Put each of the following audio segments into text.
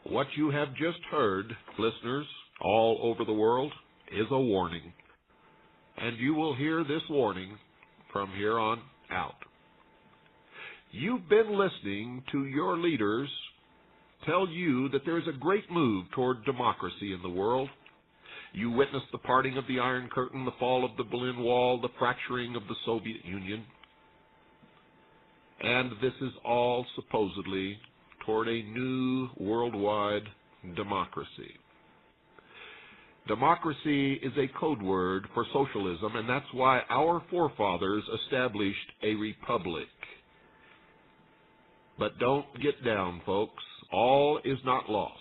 What you have just heard, listeners all over the world, is a warning. And you will hear this warning from here on out. You've been listening to your leaders tell you that there is a great move toward democracy in the world. You witnessed the parting of the Iron Curtain, the fall of the Berlin Wall, the fracturing of the Soviet Union. And this is all supposedly toward a new worldwide democracy. Democracy is a code word for socialism, and that's why our forefathers established a republic. But don't get down, folks. All is not lost.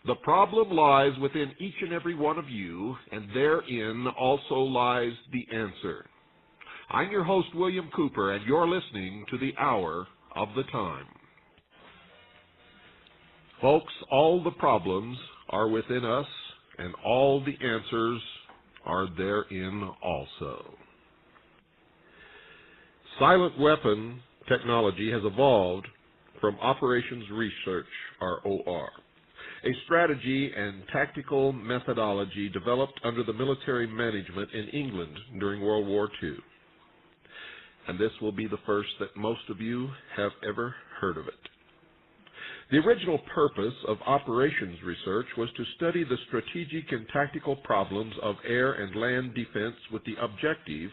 The problem lies within each and every one of you, and therein also lies the answer. I'm your host, William Cooper, and you're listening to the Hour of the Time. Folks, all the problems are within us, and all the answers are therein also. Silent weapon technology has evolved from Operations Research, ROR, a strategy and tactical methodology developed under the military management in England during World War II. And this will be the first that most of you have ever heard of it. The original purpose of Operations Research was to study the strategic and tactical problems of air and land defense with the objective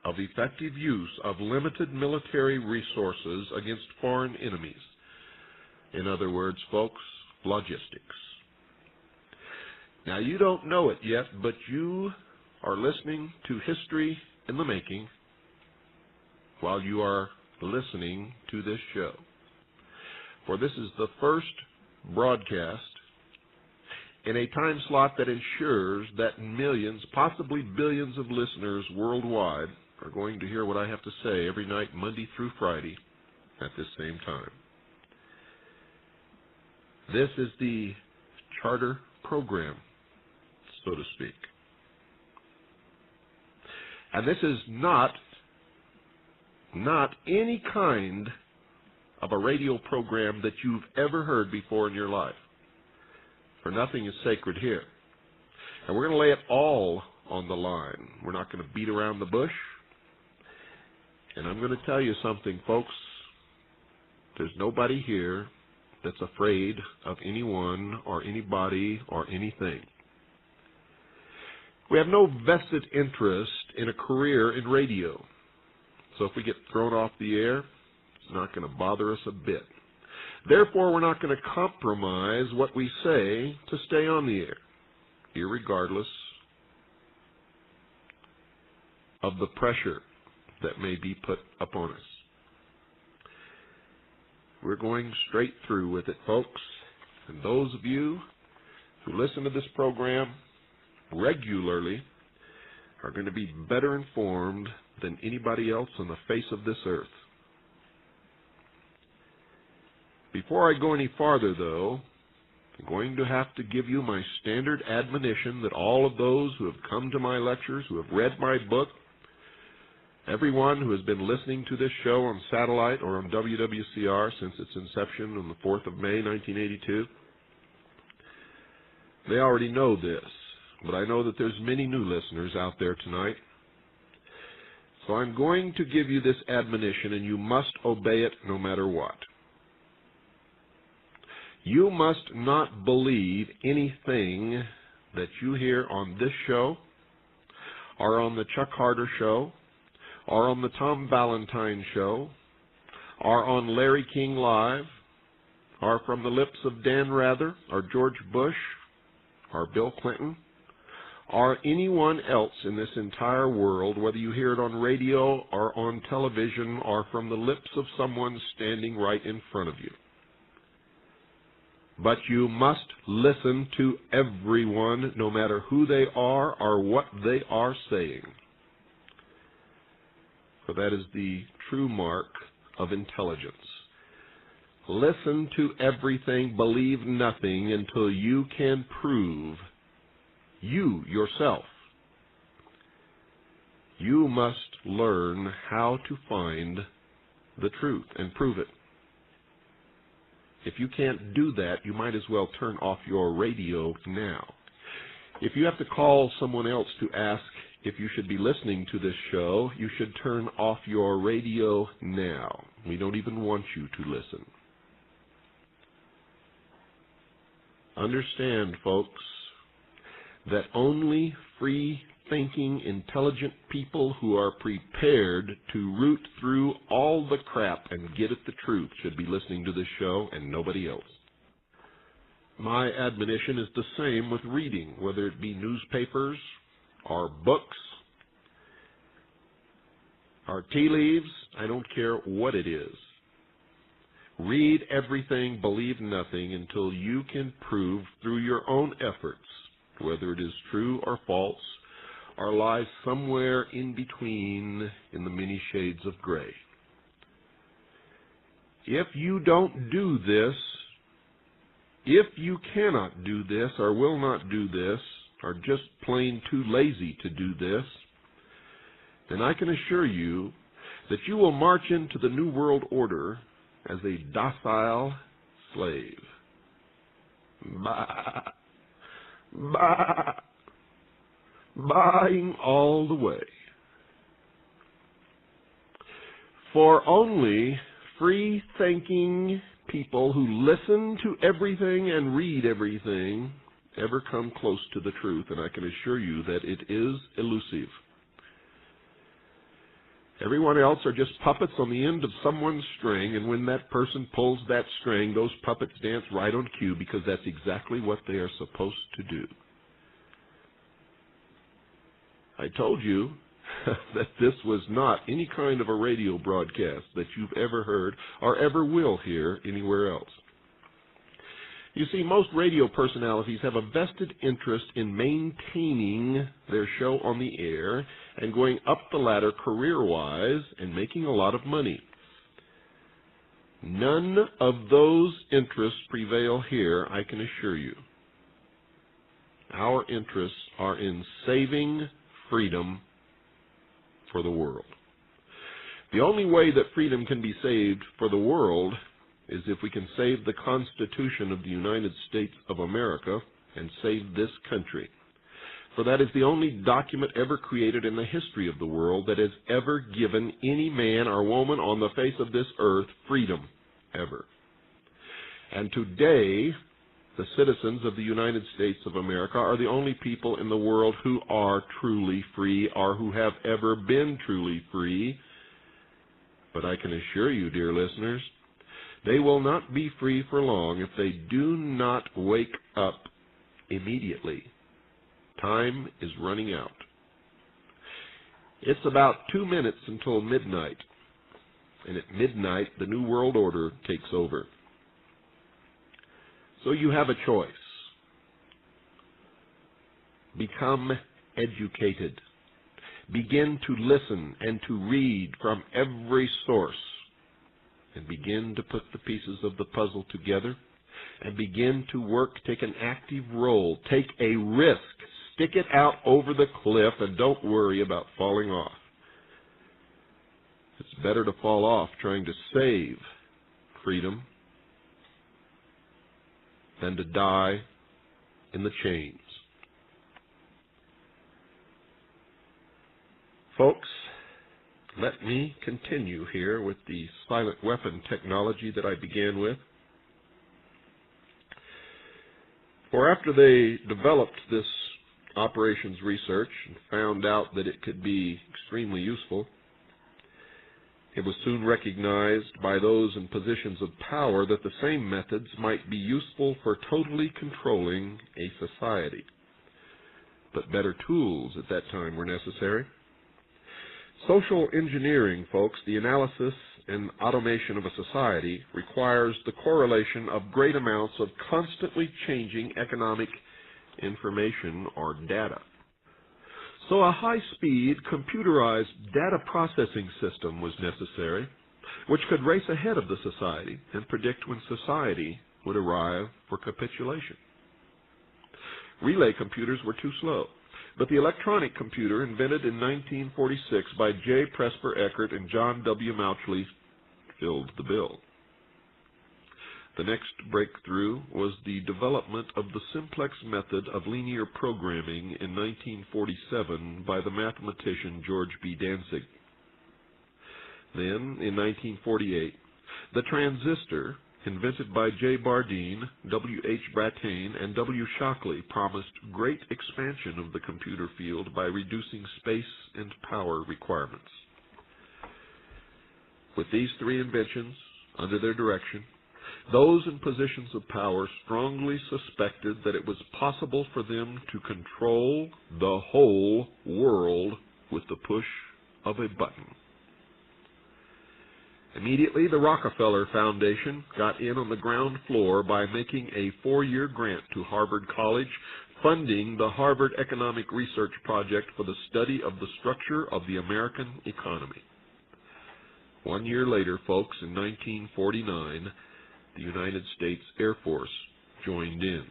of effective use of limited military resources against foreign enemies. In other words, folks, logistics. Now, you don't know it yet, but you are listening to history in the making while you are listening to this show. For this is the first broadcast in a time slot that ensures that millions, possibly billions of listeners worldwide are going to hear what I have to say every night, Monday through Friday, at this same time. This is the charter program, so to speak. And this is not any kind of a radio program that you've ever heard before in your life. For nothing is sacred here. And we're going to lay it all on the line. We're not going to beat around the bush. And I'm going to tell you something, folks. There's nobody here that's afraid of anyone or anybody or anything. We have no vested interest in a career in radio. So if we get thrown off the air, it's not going to bother us a bit. Therefore, we're not going to compromise what we say to stay on the air, irregardless of the pressure that may be put upon us. We're going straight through with it, folks. And those of you who listen to this program regularly are going to be better informed than anybody else on the face of this earth. Before I go any farther, though, I'm going to have to give you my standard admonition that all of those who have come to my lectures, who have read my book, everyone who has been listening to this show on satellite or on WWCR since its inception on the 4th of May, 1982, they already know this. But I know that there's many new listeners out there tonight. So I'm going to give you this admonition, and you must obey it no matter what. You must not believe anything that you hear on this show, or on the Chuck Harder Show, or on the Tom Valentine Show, or on Larry King Live, or from the lips of Dan Rather, or George Bush, or Bill Clinton, or anyone else in this entire world, whether you hear it on radio or on television or from the lips of someone standing right in front of you. But you must listen to everyone, no matter who they are or what they are saying. For that is the true mark of intelligence. Listen to everything, believe nothing until you can prove, you yourself, You must learn how to find the truth and prove it. If you can't do that, you might as well turn off your radio now. If you have to call someone else to ask if you should be listening to this show, you should turn off your radio now. We don't even want you to listen. Understand, folks, that only free-thinking, intelligent people who are prepared to root through all the crap and get at the truth should be listening to this show and nobody else. My admonition is the same with reading, whether it be newspapers or books or tea leaves. I don't care what it is. Read everything, believe nothing, until you can prove through your own efforts whether it is true or false, or lies somewhere in between in the many shades of gray. If you don't do this, if you cannot do this or will not do this, or just plain too lazy to do this, then I can assure you that you will march into the New World Order as a docile slave. Bah, bah, buying all the way. For only free-thinking people who listen to everything and read everything ever come close to the truth, and I can assure you that it is elusive. Everyone else are just puppets on the end of someone's string, and when that person pulls that string, those puppets dance right on cue because that's exactly what they are supposed to do. I told you that this was not any kind of a radio broadcast that you've ever heard or ever will hear anywhere else. You see, most radio personalities have a vested interest in maintaining their show on the air and going up the ladder career-wise and making a lot of money. None of those interests prevail here, I can assure you. Our interests are in saving freedom for the world. The only way that freedom can be saved for the world is if we can save the Constitution of the United States of America and save this country. For that is the only document ever created in the history of the world that has ever given any man or woman on the face of this earth freedom, ever. And today, the citizens of the United States of America are the only people in the world who are truly free or who have ever been truly free. But I can assure you, dear listeners, they will not be free for long if they do not wake up immediately. Time is running out. It's about 2 minutes until midnight, and at midnight the New World Order takes over. So you have a choice. Become educated. Begin to listen and to read from every source, and begin to put the pieces of the puzzle together, and begin to work, take an active role, take a risk, stick it out over the cliff, and don't worry about falling off. It's better to fall off trying to save freedom than to die in the chains. Folks, let me continue here with the silent weapon technology that I began with. For after they developed this operations research and found out that it could be extremely useful, it was soon recognized by those in positions of power that the same methods might be useful for totally controlling a society. But better tools at that time were necessary. Social engineering, folks, the analysis and automation of a society, requires the correlation of great amounts of constantly changing economic information or data. So a high-speed, computerized data processing system was necessary, which could race ahead of the society and predict when society would arrive for capitulation. Relay computers were too slow. But the electronic computer, invented in 1946 by J. Presper Eckert and John W. Mauchly, filled the bill. The next breakthrough was the development of the simplex method of linear programming in 1947 by the mathematician George B. Dantzig. Then, in 1948, the transistor, invented by J. Bardeen, W. H. Brattain, and W. Shockley, promised great expansion of the computer field by reducing space and power requirements. With these three inventions under their direction, those in positions of power strongly suspected that it was possible for them to control the whole world with the push of a button. Immediately, the Rockefeller Foundation got in on the ground floor by making a 4-year grant to Harvard College, funding the Harvard Economic Research Project for the study of the structure of the American economy. 1 year later, folks, in 1949, the United States Air Force joined in.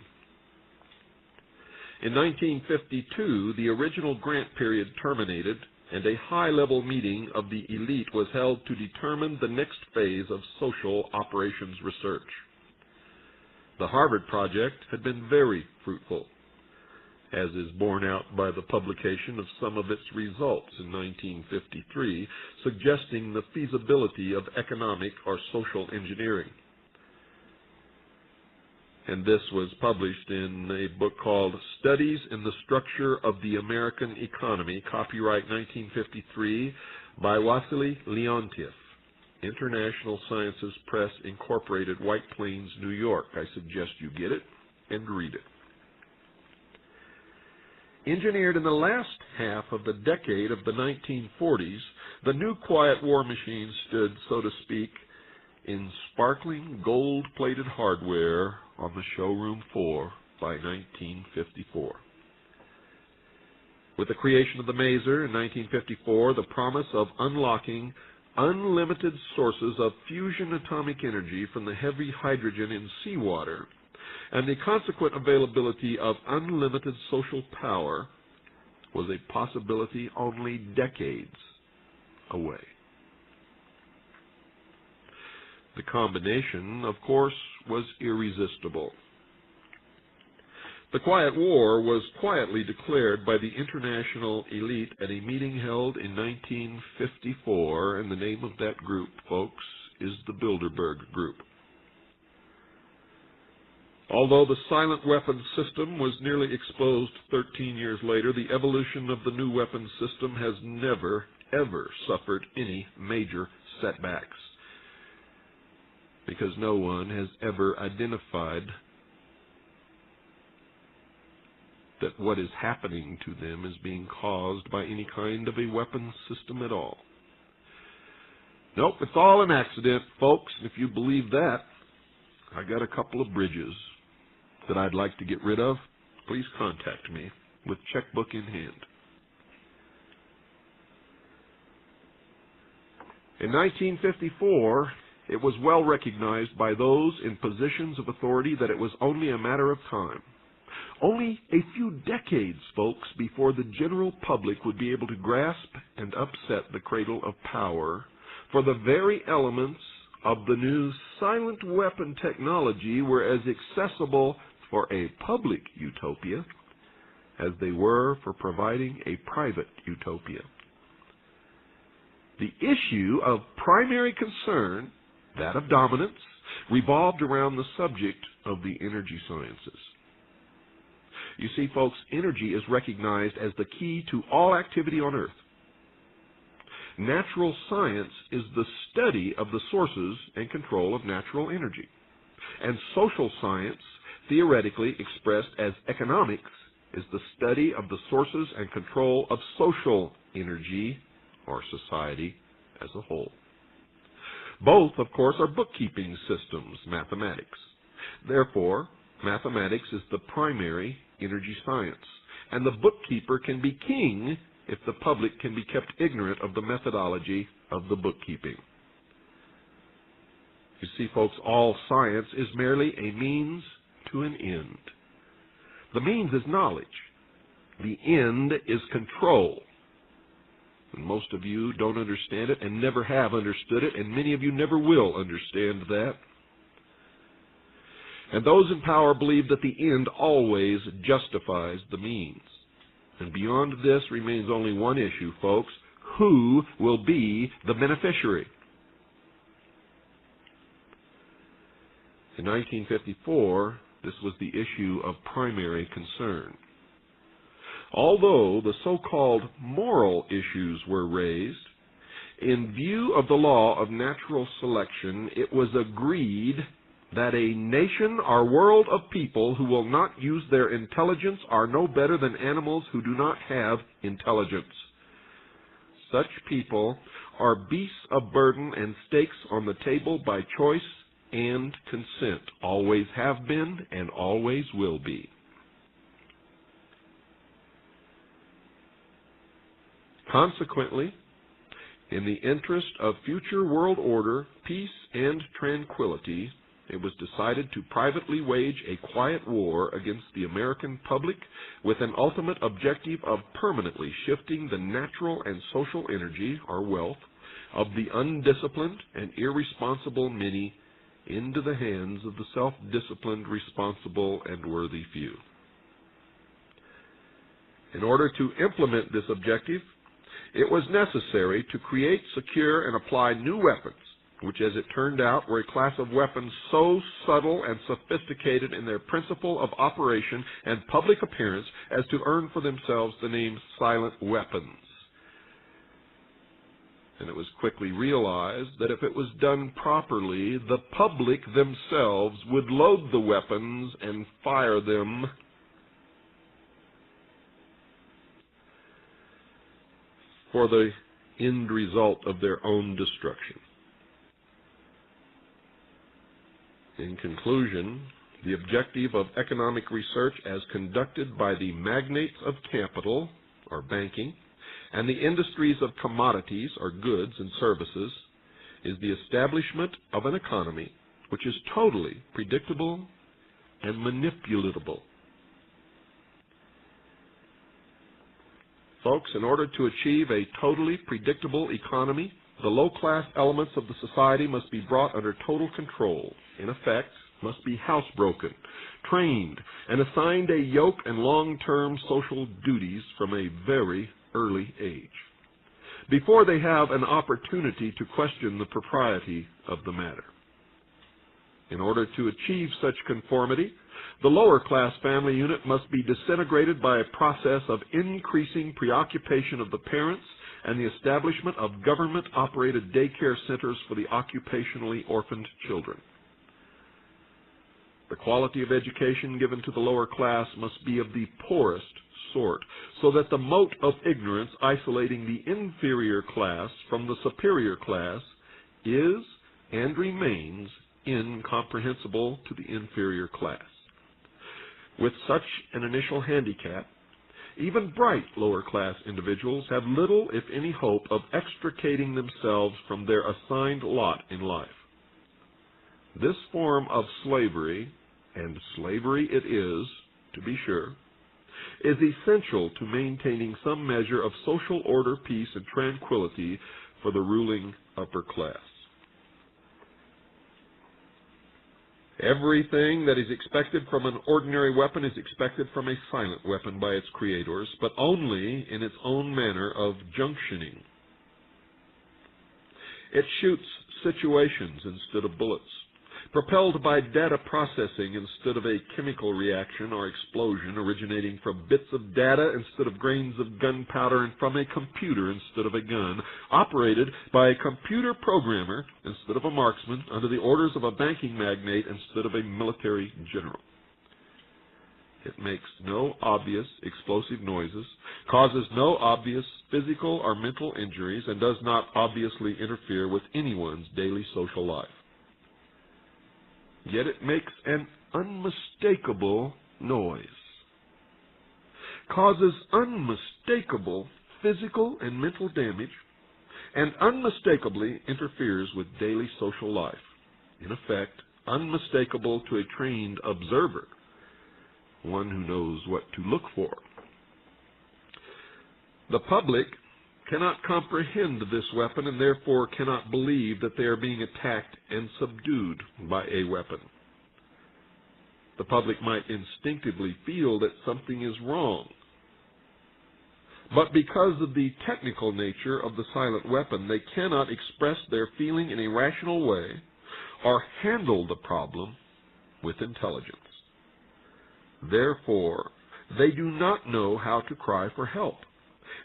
In 1952, the original grant period terminated, and a high-level meeting of the elite was held to determine the next phase of social operations research. The Harvard Project had been very fruitful, as is borne out by the publication of some of its results in 1953, suggesting the feasibility of economic or social engineering. And this was published in a book called Studies in the Structure of the American Economy, copyright 1953, by Wassily Leontief, International Sciences Press, Incorporated, White Plains, New York. I suggest you get it and read it. Engineered in the last half of the decade of the 1940s, the new quiet war machine stood, so to speak, in sparkling gold-plated hardware on the showroom floor by 1954. With the creation of the maser in 1954, the promise of unlocking unlimited sources of fusion atomic energy from the heavy hydrogen in seawater and the consequent availability of unlimited social power was a possibility only decades away. The combination, of course, was irresistible. The Quiet War was quietly declared by the international elite at a meeting held in 1954, and the name of that group, folks, is the Bilderberg Group. Although the silent weapons system was nearly exposed 13 years later, the evolution of the new weapons system has never, ever suffered any major setbacks, because no one has ever identified that what is happening to them is being caused by any kind of a weapons system at all. Nope, it's all an accident, folks. If you believe that, I got a couple of bridges that I'd like to get rid of. Please contact me with checkbook in hand. In 1954, it was well recognized by those in positions of authority that it was only a matter of time. Only a few decades, folks, before the general public would be able to grasp and upset the cradle of power, for the very elements of the new silent weapon technology were as accessible for a public utopia as they were for providing a private utopia. The issue of primary concern, that of dominance, revolved around the subject of the energy sciences. You see, folks, energy is recognized as the key to all activity on Earth. Natural science is the study of the sources and control of natural energy. And social science, theoretically expressed as economics, is the study of the sources and control of social energy, or society as a whole. Both, of course, are bookkeeping systems, mathematics. Therefore, mathematics is the primary energy science, and the bookkeeper can be king if the public can be kept ignorant of the methodology of the bookkeeping. You see, folks, all science is merely a means to an end. The means is knowledge. The end is control. And most of you don't understand it and never have understood it, and many of you never will understand that. And those in power believe that the end always justifies the means. And beyond this remains only one issue, folks. Who will be the beneficiary? In 1954, this was the issue of primary concern. Although the so-called moral issues were raised, in view of the law of natural selection, it was agreed that a nation or world of people who will not use their intelligence are no better than animals who do not have intelligence. Such people are beasts of burden and stakes on the table by choice and consent, always have been and always will be. Consequently, in the interest of future world order, peace, and tranquility, it was decided to privately wage a quiet war against the American public with an ultimate objective of permanently shifting the natural and social energy, or wealth, of the undisciplined and irresponsible many into the hands of the self-disciplined, responsible, and worthy few. In order to implement this objective, it was necessary to create, secure, and apply new weapons, which, as it turned out, were a class of weapons so subtle and sophisticated in their principle of operation and public appearance as to earn for themselves the name silent weapons. And it was quickly realized that if it was done properly, the public themselves would load the weapons and fire them for the end result of their own destruction. In conclusion, the objective of economic research as conducted by the magnates of capital, or banking, and the industries of commodities, or goods and services, is the establishment of an economy which is totally predictable and manipulatable. Folks, in order to achieve a totally predictable economy, the low-class elements of the society must be brought under total control. In effect, must be housebroken, trained, and assigned a yoke and long-term social duties from a very early age, before they have an opportunity to question the propriety of the matter. In order to achieve such conformity, the lower-class family unit must be disintegrated by a process of increasing preoccupation of the parents and the establishment of government-operated daycare centers for the occupationally orphaned children. The quality of education given to the lower class must be of the poorest sort, so that the moat of ignorance isolating the inferior class from the superior class is and remains incomprehensible to the inferior class. With such an initial handicap, even bright lower-class individuals have little, if any, hope of extricating themselves from their assigned lot in life. This form of slavery, and slavery it is, to be sure, is essential to maintaining some measure of social order, peace, and tranquility for the ruling upper class. Everything that is expected from an ordinary weapon is expected from a silent weapon by its creators, but only in its own manner of junctioning. It shoots situations instead of bullets, propelled by data processing instead of a chemical reaction or explosion originating from bits of data instead of grains of gunpowder, and from a computer instead of a gun, operated by a computer programmer instead of a marksman, under the orders of a banking magnate instead of a military general. It makes no obvious explosive noises, causes no obvious physical or mental injuries, and does not obviously interfere with anyone's daily social life. Yet it makes an unmistakable noise, causes unmistakable physical and mental damage, and unmistakably interferes with daily social life. In effect, unmistakable to a trained observer, one who knows what to look for. The public cannot comprehend this weapon and therefore cannot believe that they are being attacked and subdued by a weapon. The public might instinctively feel that something is wrong, but because of the technical nature of the silent weapon, they cannot express their feeling in a rational way or handle the problem with intelligence. Therefore, they do not know how to cry for help,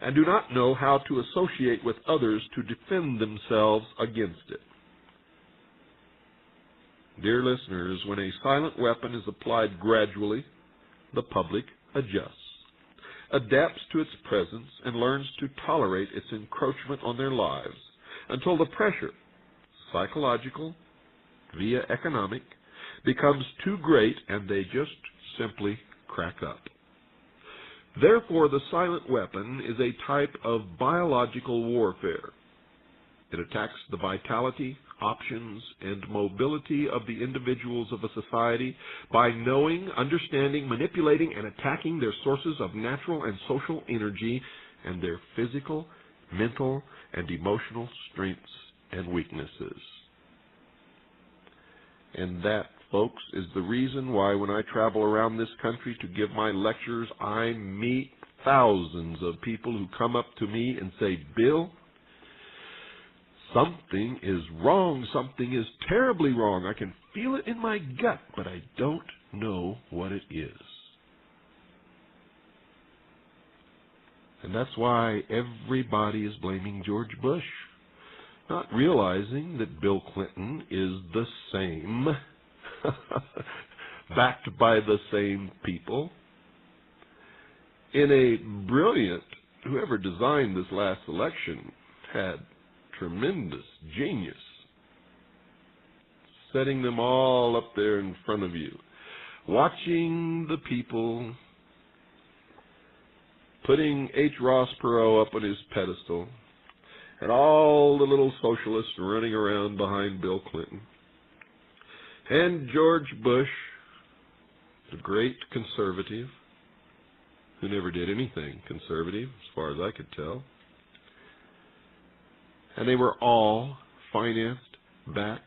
and do not know how to associate with others to defend themselves against it. Dear listeners, when a silent weapon is applied gradually, the public adjusts, adapts to its presence, and learns to tolerate its encroachment on their lives until the pressure, psychological via economic, becomes too great and they just simply crack up. Therefore, the silent weapon is a type of biological warfare. It attacks the vitality, options, and mobility of the individuals of a society by knowing, understanding, manipulating, and attacking their sources of natural and social energy and their physical, mental, and emotional strengths and weaknesses. And that, folks, is the reason why when I travel around this country to give my lectures, I meet thousands of people who come up to me and say, "Bill, something is wrong. Something is terribly wrong. I can feel it in my gut, but I don't know what it is." And that's why everybody is blaming George Bush, not realizing that Bill Clinton is the same, backed by the same people. In a brilliant, whoever designed this last election had tremendous genius, setting them all up there in front of you, watching the people, putting H. Ross Perot up on his pedestal, and all the little socialists running around behind Bill Clinton. And George Bush, the great conservative, who never did anything conservative, as far as I could tell. And they were all financed, backed,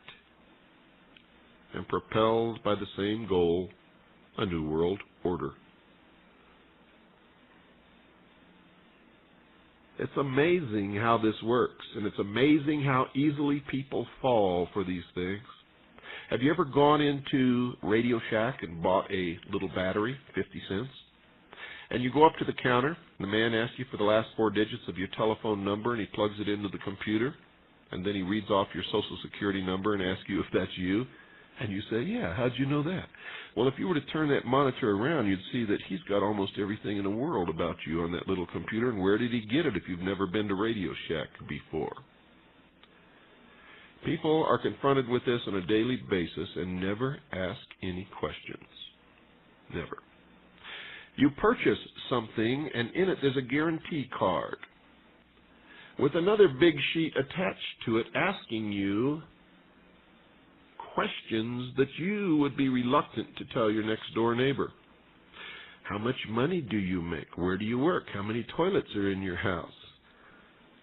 and propelled by the same goal, a new world order. It's amazing how this works, and it's amazing how easily people fall for these things. Have you ever gone into Radio Shack and bought a little battery, 50 cents? And you go up to the counter, and the man asks you for the last 4 digits of your telephone number, and he plugs it into the computer, and then he reads off your Social Security number and asks you if that's you. And you say, "Yeah, how'd you know that?" Well, if you were to turn that monitor around, you'd see that he's got almost everything in the world about you on that little computer, and where did he get it if you've never been to Radio Shack before? People are confronted with this on a daily basis and never ask any questions. Never. You purchase something, and in it there's a guarantee card with another big sheet attached to it asking you questions that you would be reluctant to tell your next-door neighbor. How much money do you make? Where do you work? How many toilets are in your house?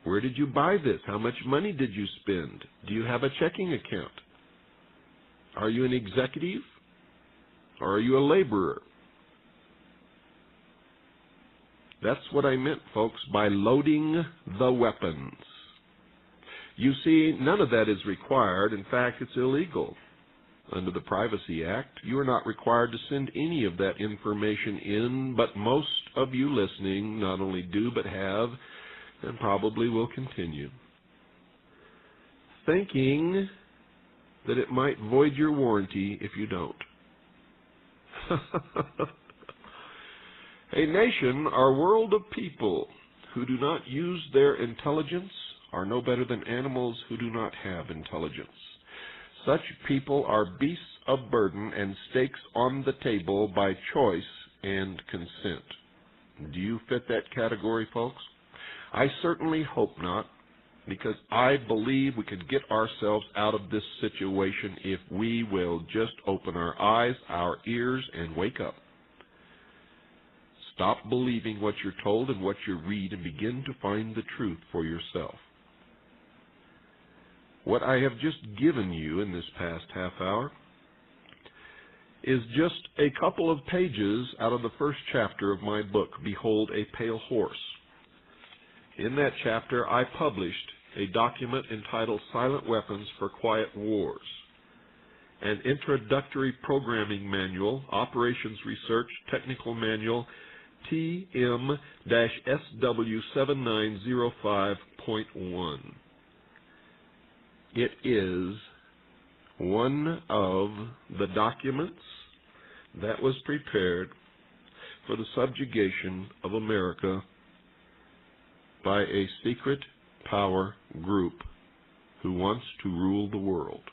Where did you buy this? How much money did you spend? Do you have a checking account? Are you an executive? Or are you a laborer? That's what I meant, folks, by loading the weapons. You see, none of that is required. In fact, it's illegal. Under the Privacy Act, you are not required to send any of that information in, but most of you listening not only do but have, and probably will continue, thinking that it might void your warranty if you don't. A nation or world of people who do not use their intelligence are no better than animals who do not have intelligence. Such people are beasts of burden and stakes on the table by choice and consent. Do you fit that category, folks? I certainly hope not, because I believe we can get ourselves out of this situation if we will just open our eyes, our ears, and wake up. Stop believing what you're told and what you read and begin to find the truth for yourself. What I have just given you in this past half hour is just a couple of pages out of the first chapter of my book, Behold a Pale Horse. In that chapter, I published a document entitled Silent Weapons for Quiet Wars, an introductory programming manual, operations research technical manual, TM-SW7905.1. It is one of the documents that was prepared for the subjugation of America by a secret power group who wants to rule the world.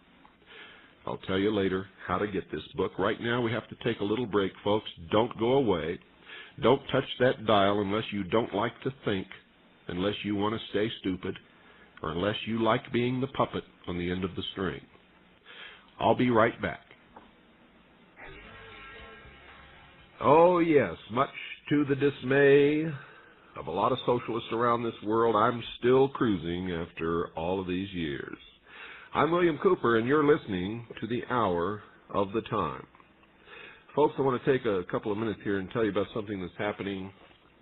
I'll tell you later how to get this book. Right now we have to take a little break, folks. Don't go away. Don't touch that dial unless you don't like to think, unless you want to stay stupid, or unless you like being the puppet on the end of the string. I'll be right back. Oh yes, much to the dismay of a lot of socialists around this world, I'm still cruising after all of these years. I'm William Cooper, and you're listening to the Hour of the Time. Folks, I want to take a couple of minutes here and tell you about something that's happening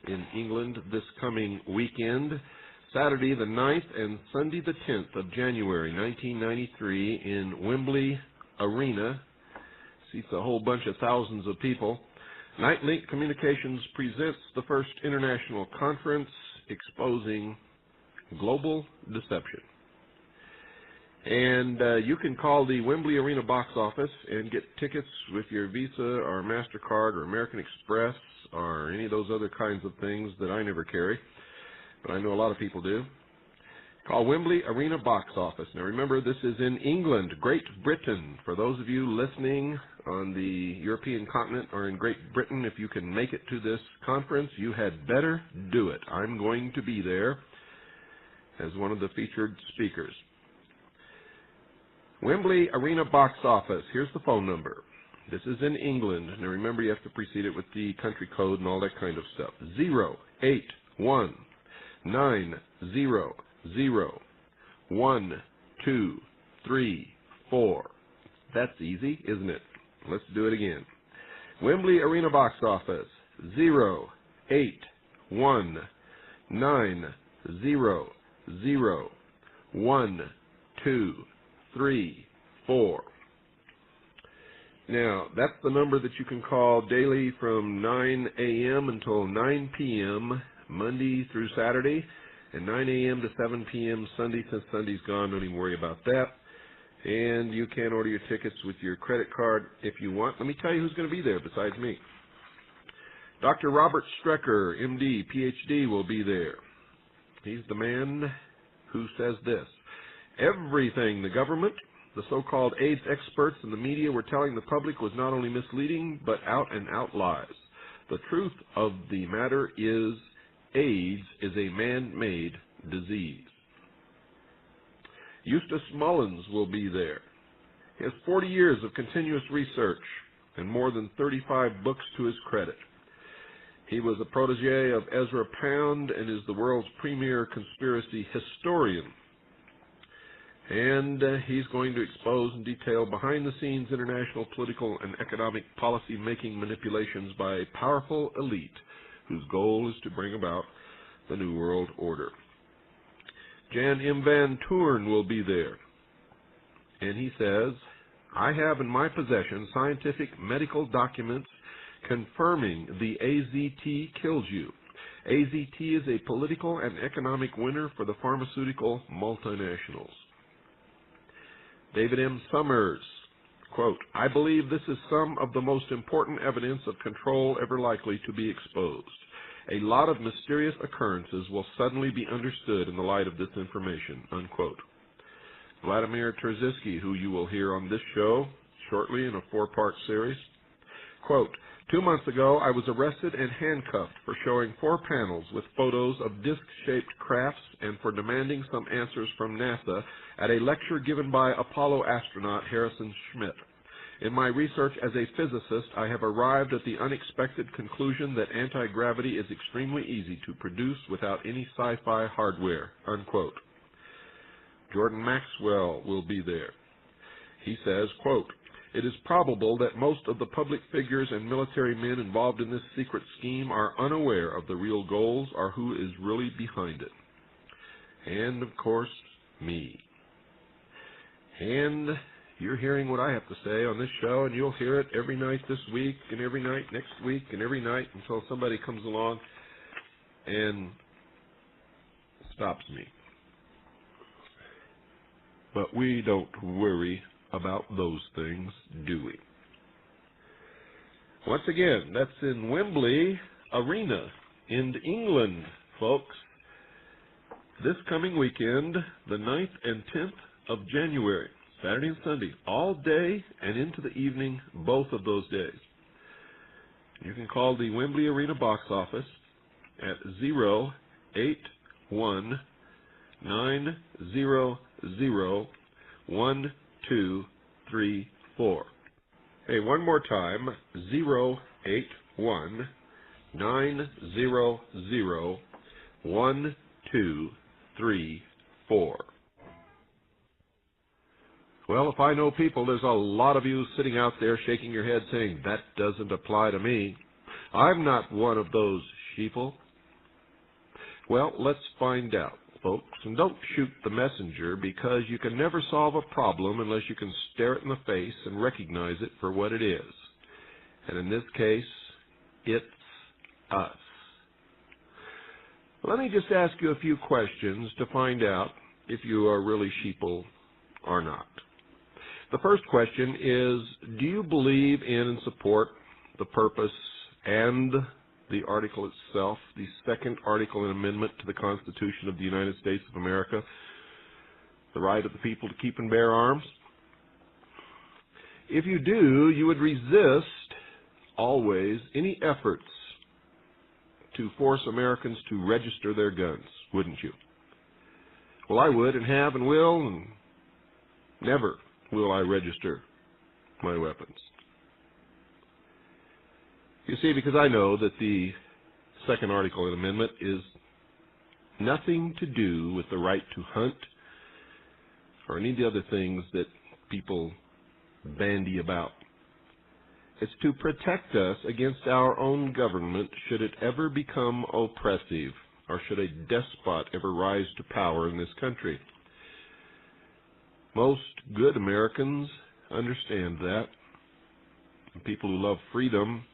in England this coming weekend, Saturday the 9th and Sunday the 10th of January 1993 in Wembley Arena. Seats a whole bunch of thousands of people. Nightlink Communications presents the first international conference exposing global deception. And you can call the Wembley Arena box office and get tickets with your Visa or MasterCard or American Express or any of those other kinds of things that I never carry, but I know a lot of people do. Call Wembley Arena box office. Now remember, this is in England, Great Britain. For those of you listening on the European continent or in Great Britain, if you can make it to this conference, you had better do it. I'm going to be there as one of the featured speakers. Wembley Arena box office. Here's the phone number. This is in England. Now remember, you have to precede it with the country code and all that kind of stuff. 081-900-1234. That's easy, isn't it? Let's do it again. Wembley Arena box office. 081-900-1234. Now, that's the number that you can call daily from 9 a.m. until 9 p.m. Monday through Saturday, and 9 a.m. to 7 p.m. Sunday. Since Sunday's gone, don't even worry about that. And you can order your tickets with your credit card if you want. Let me tell you who's going to be there besides me. Dr. Robert Strecker, M.D., Ph.D., will be there. He's the man who says this: everything the government, the so-called AIDS experts, and the media were telling the public was not only misleading, but out-and-out lies. The truth of the matter is AIDS is a man-made disease. Eustace Mullins will be there. He has 40 years of continuous research and more than 35 books to his credit. He was a protege of Ezra Pound and is the world's premier conspiracy historian. And he's going to expose in detail behind-the-scenes international political and economic policy-making manipulations by a powerful elite whose goal is to bring about the New World Order. Jan M. Van Toorn will be there. And he says, I have in my possession scientific medical documents confirming the AZT kills you. AZT is a political and economic winner for the pharmaceutical multinationals. David M. Summers, quote, I believe this is some of the most important evidence of control ever likely to be exposed. A lot of mysterious occurrences will suddenly be understood in the light of this information, unquote. Vladimir Terziski, who you will hear on this show shortly in a 4-part series, quote, 2 months ago, I was arrested and handcuffed for showing 4 panels with photos of disc-shaped crafts and for demanding some answers from NASA at a lecture given by Apollo astronaut Harrison Schmitt. In my research as a physicist, I have arrived at the unexpected conclusion that anti-gravity is extremely easy to produce without any sci-fi hardware." Unquote. Jordan Maxwell will be there. He says, quote, "It is probable that most of the public figures and military men involved in this secret scheme are unaware of the real goals or who is really behind it." And, of course, me. And you're hearing what I have to say on this show, and you'll hear it every night this week, and every night next week, and every night until somebody comes along and stops me. But we don't worry about those things, do we? Once again, that's in Wembley Arena in England, folks. This coming weekend, the 9th and 10th of January, Saturday and Sunday, all day and into the evening, both of those days. You can call the Wembley Arena box office at 081-900-1234. Hey, one more time, 081-900-1234. Well, if I know people, there's a lot of you sitting out there shaking your head saying, "That doesn't apply to me. I'm not one of those sheeple." Well, let's find out, folks. And don't shoot the messenger, because you can never solve a problem unless you can stare it in the face and recognize it for what it is. And in this case, it's us. Let me just ask you a few questions to find out if you are really sheeple or not. The first question is, do you believe in and support the purpose and the article itself, the second article and amendment to the Constitution of the United States of America, the right of the people to keep and bear arms? If you do, you would resist always any efforts to force Americans to register their guns, wouldn't you? Well, I would, and have, and will, and never will I register my weapons. You see, because I know that the second article and amendment is nothing to do with the right to hunt or any of the other things that people bandy about. It's to protect us against our own government should it ever become oppressive, or should a despot ever rise to power in this country. Most good Americans understand that. And people who love freedom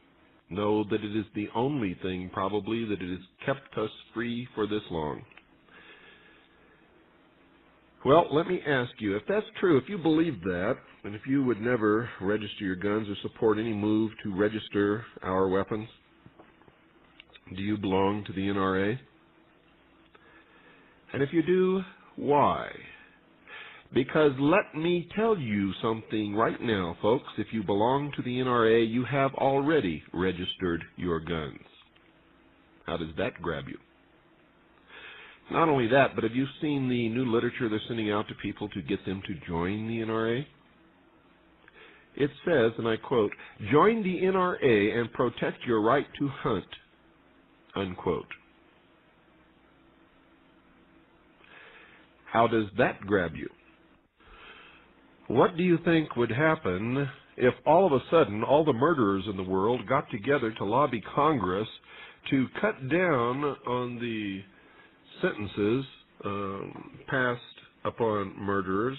know that it is the only thing, probably, that it has kept us free for this long. Well, let me ask you, if that's true, if you believe that, and if you would never register your guns or support any move to register our weapons, do you belong to the NRA? And if you do, why? Because let me tell you something right now, folks. If you belong to the NRA, you have already registered your guns. How does that grab you? Not only that, but have you seen the new literature they're sending out to people to get them to join the NRA? It says, and I quote, "Join the NRA and protect your right to hunt," unquote. How does that grab you? What do you think would happen if all of a sudden all the murderers in the world got together to lobby Congress to cut down on the sentences passed upon murderers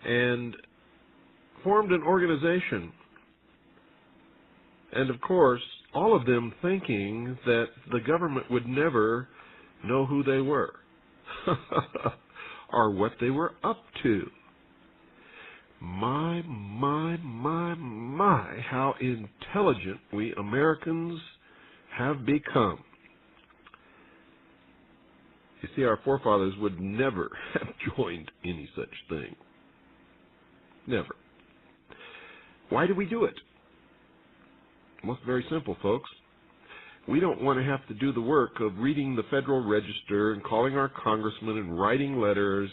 and formed an organization? And of course, all of them thinking that the government would never know who they were or what they were up to. My, how intelligent we Americans have become. You see, our forefathers would never have joined any such thing. Never. Why do we do it? Well, it's very simple, folks. We don't want to have to do the work of reading the Federal Register and calling our congressmen and writing letters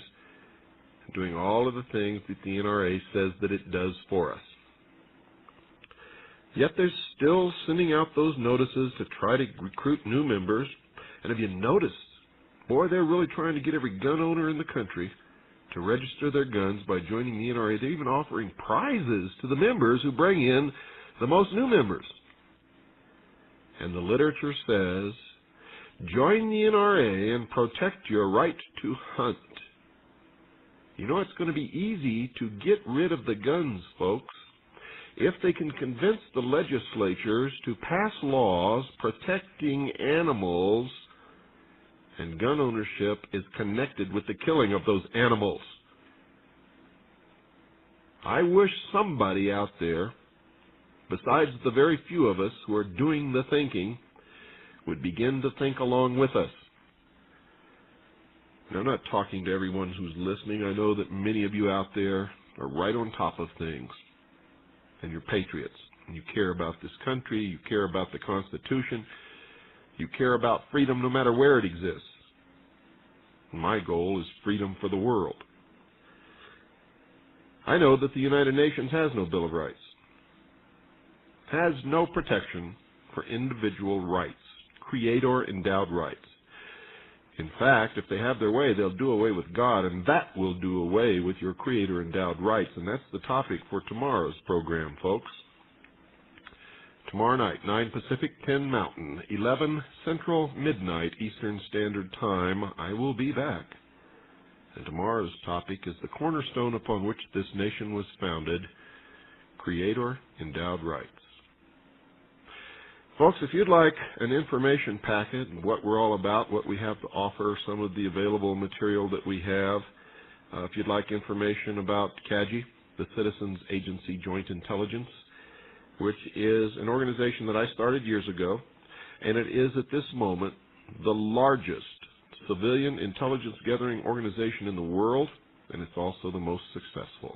doing all of the things that the NRA says that it does for us. Yet they're still sending out those notices to try to recruit new members. And have you noticed, boy, they're really trying to get every gun owner in the country to register their guns by joining the NRA. They're even offering prizes to the members who bring in the most new members. And the literature says, join the NRA and protect your right to hunt. You know, it's going to be easy to get rid of the guns, folks, if they can convince the legislatures to pass laws protecting animals, and gun ownership is connected with the killing of those animals. I wish somebody out there, besides the very few of us who are doing the thinking, would begin to think along with us. Now, I'm not talking to everyone who's listening. I know that many of you out there are right on top of things, and you're patriots, and you care about this country, you care about the Constitution, you care about freedom no matter where it exists. My goal is freedom for the world. I know that the United Nations has no Bill of Rights, has no protection for individual rights, creator-endowed rights. In fact, if they have their way, they'll do away with God, and that will do away with your creator-endowed rights. And that's the topic for tomorrow's program, folks. Tomorrow night, 9 Pacific, 10 Mountain, 11 Central, midnight Eastern Standard Time, I will be back. And tomorrow's topic is the cornerstone upon which this nation was founded, creator-endowed rights. Folks, if you'd like an information packet and what we're all about, what we have to offer, some of the available material that we have, if you'd like information about CAGI, the Citizens Agency Joint Intelligence, which is an organization that I started years ago, and it is at this moment the largest civilian intelligence gathering organization in the world, and it's also the most successful.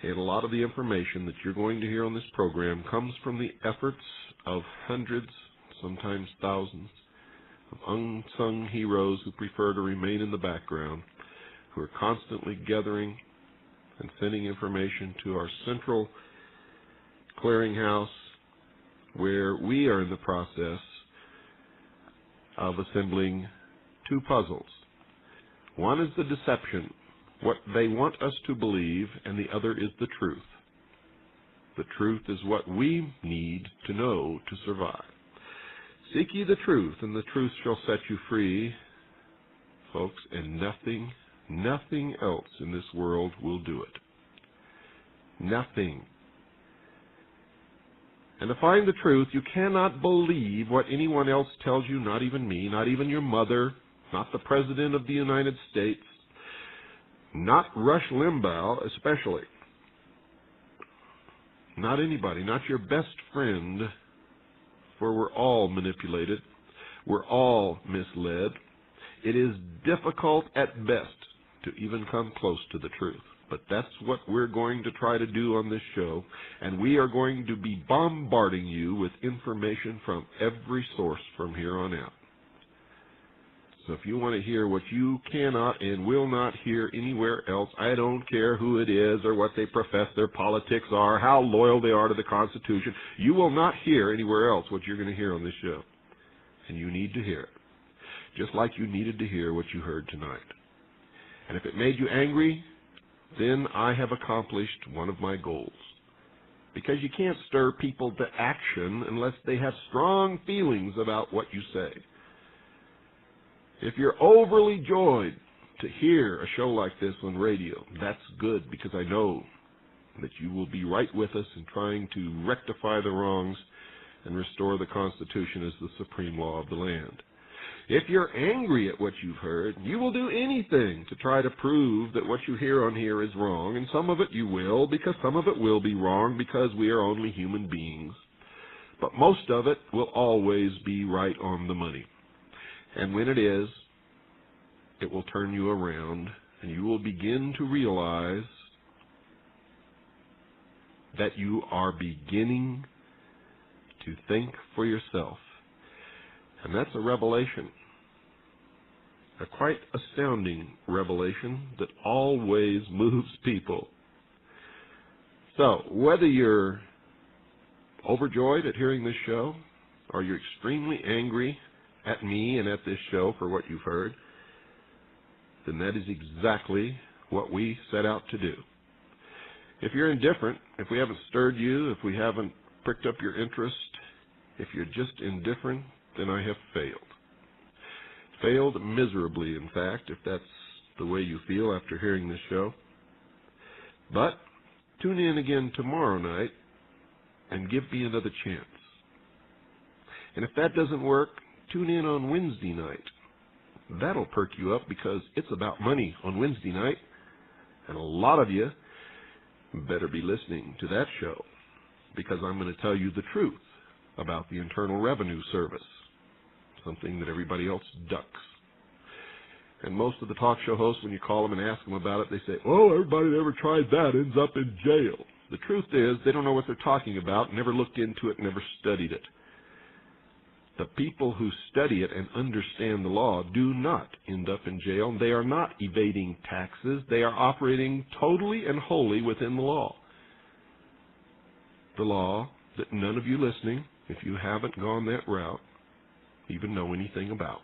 And a lot of the information that you're going to hear on this program comes from the efforts of hundreds, sometimes thousands, of unsung heroes who prefer to remain in the background, who are constantly gathering and sending information to our central clearinghouse, where we are in the process of assembling two puzzles. One is the deception, what they want us to believe, and the other is the truth. The truth is what we need to know to survive. Seek ye the truth, and the truth shall set you free, folks, and nothing else in this world will do it. Nothing. And to find the truth, you cannot believe what anyone else tells you, not even me, not even your mother, not the President of the United States, not Rush Limbaugh especially, not anybody, not your best friend, for we're all manipulated, we're all misled. It is difficult at best to even come close to the truth. But that's what we're going to try to do on this show, and we are going to be bombarding you with information from every source from here on out. So if you want to hear what you cannot and will not hear anywhere else, I don't care who it is or what they profess their politics are, how loyal they are to the Constitution, you will not hear anywhere else what you're going to hear on this show. And you need to hear it, just like you needed to hear what you heard tonight. And if it made you angry, then I have accomplished one of my goals. Because you can't stir people to action unless they have strong feelings about what you say. If you're overly joyed to hear a show like this on radio, that's good, because I know that you will be right with us in trying to rectify the wrongs and restore the Constitution as the supreme law of the land. If you're angry at what you've heard, you will do anything to try to prove that what you hear on here is wrong, and some of it you will, because some of it will be wrong, because we are only human beings. But most of it will always be right on the money. And when it is, it will turn you around, and you will begin to realize that you are beginning to think for yourself. And that's a revelation. A quite astounding revelation that always moves people. So, whether you're overjoyed at hearing this show, or you're extremely angry at me and at this show for what you've heard, then that is exactly what we set out to do. If you're indifferent, if we haven't stirred you, if we haven't pricked up your interest, if you're just indifferent, then I have failed. Failed miserably, in fact, if that's the way you feel after hearing this show. But tune in again tomorrow night and give me another chance. And if that doesn't work, tune in on Wednesday night. That'll perk you up because it's about money on Wednesday night. And a lot of you better be listening to that show because I'm going to tell you the truth about the Internal Revenue Service, something that everybody else ducks. And most of the talk show hosts, when you call them and ask them about it, they say, oh, everybody that ever tried that ends up in jail. The truth is they don't know what they're talking about, never looked into it, never studied it. The people who study it and understand the law do not end up in jail. They are not evading taxes. They are operating totally and wholly within the law. The law that none of you listening, if you haven't gone that route, even know anything about.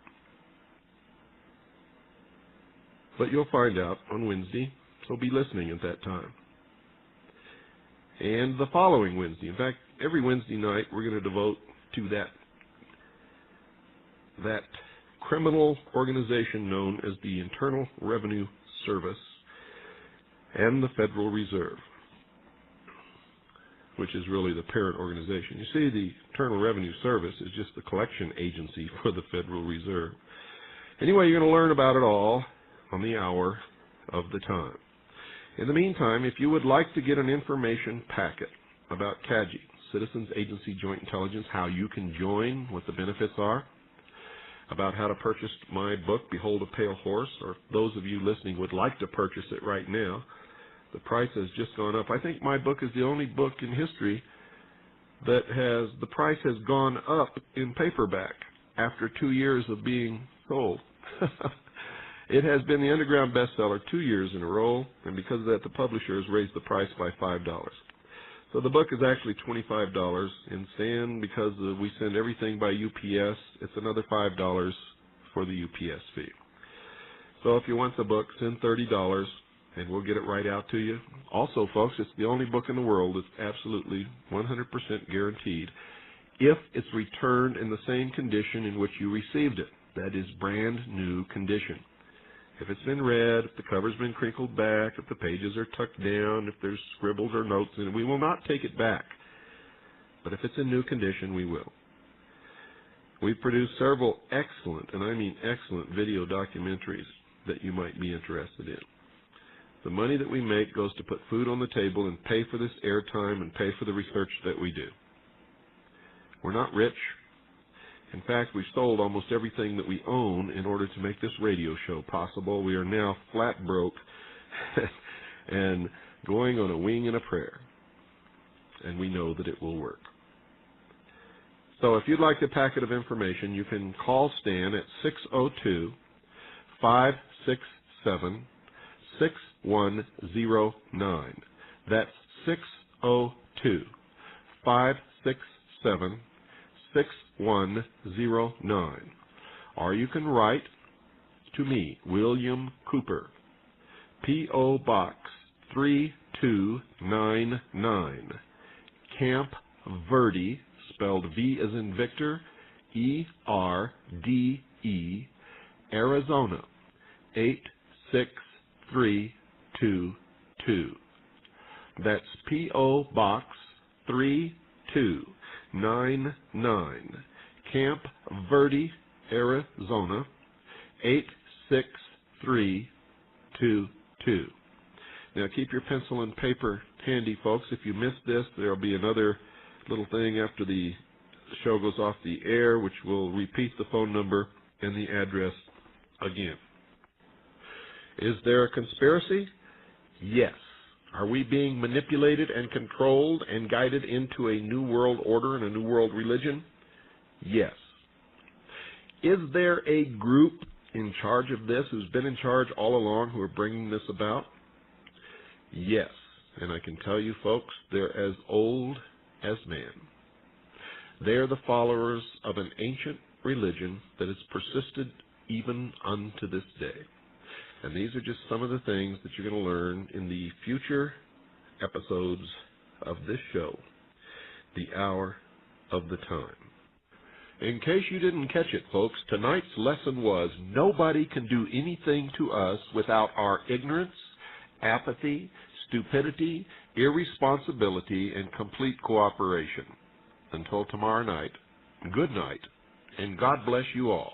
But you'll find out on Wednesday, so be listening at that time. And the following Wednesday, in fact, every Wednesday night we're going to devote to that criminal organization known as the Internal Revenue Service and the Federal Reserve, which is really the parent organization. You see, the Internal Revenue Service is just the collection agency for the Federal Reserve. Anyway, you're going to learn about it all on the hour of the time. In the meantime, if you would like to get an information packet about CAGI, Citizens Agency Joint Intelligence, how you can join, what the benefits are, about how to purchase my book, Behold a Pale Horse, or if those of you listening would like to purchase it right now, the price has just gone up. I think my book is the only book in history that the price has gone up in paperback after 2 years of being sold. It has been the underground bestseller 2 years in a row, and because of that, the publisher has raised the price by $5. So the book is actually $25, and because we send everything by UPS, it's another $5 for the UPS fee. So if you want the book, send $30, and we'll get it right out to you. Also, folks, it's the only book in the world that's absolutely 100% guaranteed if it's returned in the same condition in which you received it. That is brand new condition. If it's been read, if the cover's been crinkled back, if the pages are tucked down, if there's scribbles or notes in it, we will not take it back. But if it's in new condition, we will. We've produced several excellent, and I mean excellent, video documentaries that you might be interested in. The money that we make goes to put food on the table and pay for this airtime and pay for the research that we do. We're not rich. In fact, we sold almost everything that we own in order to make this radio show possible. We are now flat broke and going on a wing and a prayer. And we know that it will work. So if you'd like a packet of information, you can call Stan at 602-567-6109. That's 602-567-6109. Or you can write to me, William Cooper, P.O. Box 3299, Camp Verde, spelled V as in Victor, E-R-D-E, Arizona, 86322. That's P.O. Box 3299, Camp Verde, Arizona, 86322. Now keep your pencil and paper handy, folks. If you missed this, there will be another little thing after the show goes off the air, which will repeat the phone number and the address again. Is there a conspiracy? Yes. Are we being manipulated and controlled and guided into a new world order and a new world religion? Yes. Is there a group in charge of this, who's been in charge all along, who are bringing this about? Yes, and I can tell you, folks, they're as old as man. They are the followers of an ancient religion that has persisted even unto this day. And these are just some of the things that you're going to learn in the future episodes of this show, The Hour of the Time. In case you didn't catch it, folks, tonight's lesson was nobody can do anything to us without our ignorance, apathy, stupidity, irresponsibility, and complete cooperation. Until tomorrow night, good night, and God bless you all.